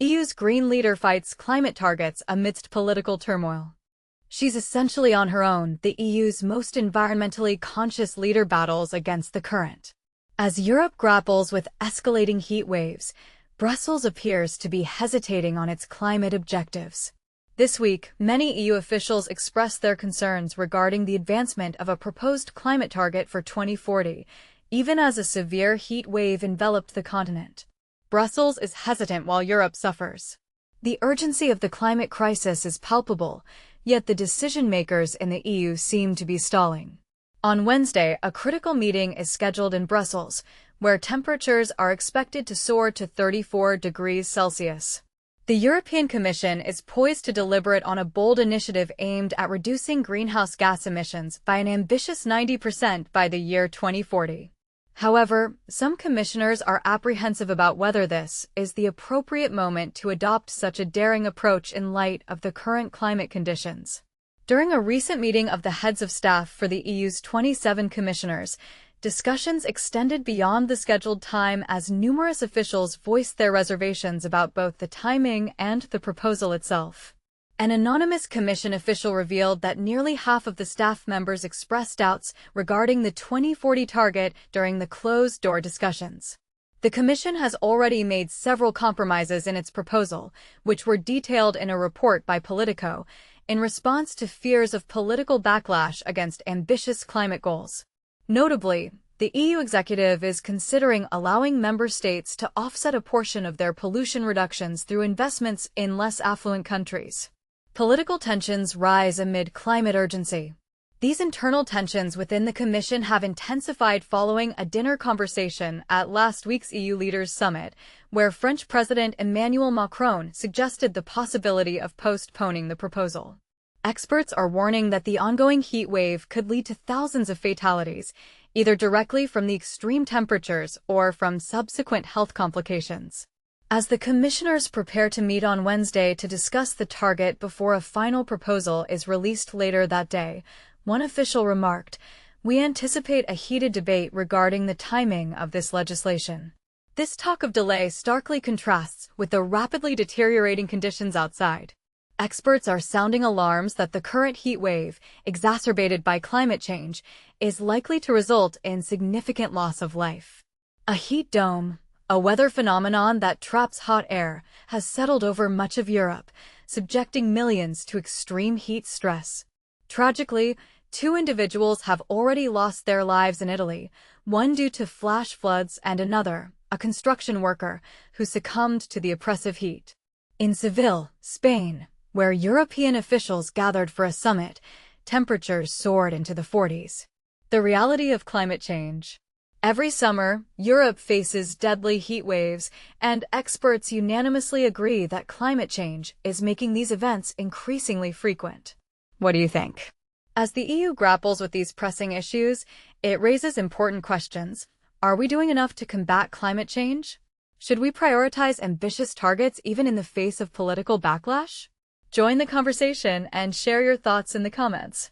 EU's Green leader fights climate targets amidst political turmoil. She's essentially on her own. The EU's most environmentally conscious leader battles against the current. As Europe grapples with escalating heat waves, Brussels appears to be hesitating on its climate objectives. This week, many EU officials expressed their concerns regarding the advancement of a proposed climate target for 2040, even as a severe heat wave enveloped the continent. Brussels is hesitant while Europe suffers. The urgency of the climate crisis is palpable, yet the decision-makers in the EU seem to be stalling. On Wednesday, a critical meeting is scheduled in Brussels, where temperatures are expected to soar to 34 degrees Celsius. The European Commission is poised to deliberate on a bold initiative aimed at reducing greenhouse gas emissions by an ambitious 90% by the year 2040. However, some commissioners are apprehensive about whether this is the appropriate moment to adopt such a daring approach in light of the current climate conditions. During a recent meeting of the heads of staff for the EU's 27 commissioners, discussions extended beyond the scheduled time as numerous officials voiced their reservations about both the timing and the proposal itself. An anonymous Commission official revealed that nearly half of the staff members expressed doubts regarding the 2040 target during the closed-door discussions. The Commission has already made several compromises in its proposal, which were detailed in a report by Politico, in response to fears of political backlash against ambitious climate goals. Notably, the EU executive is considering allowing member states to offset a portion of their pollution reductions through investments in less affluent countries. Political tensions rise amid climate urgency. These internal tensions within the Commission have intensified following a dinner conversation at last week's EU Leaders Summit, where French President Emmanuel Macron suggested the possibility of postponing the proposal. Experts are warning that the ongoing heat wave could lead to thousands of fatalities, either directly from the extreme temperatures or from subsequent health complications. As the commissioners prepare to meet on Wednesday to discuss the target before a final proposal is released later that day, one official remarked, "We anticipate a heated debate regarding the timing of this legislation." This talk of delay starkly contrasts with the rapidly deteriorating conditions outside. Experts are sounding alarms that the current heat wave, exacerbated by climate change, is likely to result in significant loss of life. A heat dome, a weather phenomenon that traps hot air, has settled over much of Europe, subjecting millions to extreme heat stress. Tragically, 2 individuals have already lost their lives in Italy, one due to flash floods and another, a construction worker, who succumbed to the oppressive heat. In Seville, Spain, where European officials gathered for a summit, temperatures soared into the 40s. The reality of climate change. Every summer, Europe faces deadly heat waves, and experts unanimously agree that climate change is making these events increasingly frequent. What do you think? As the EU grapples with these pressing issues, it raises important questions. Are we doing enough to combat climate change? Should we prioritize ambitious targets even in the face of political backlash? Join the conversation and share your thoughts in the comments.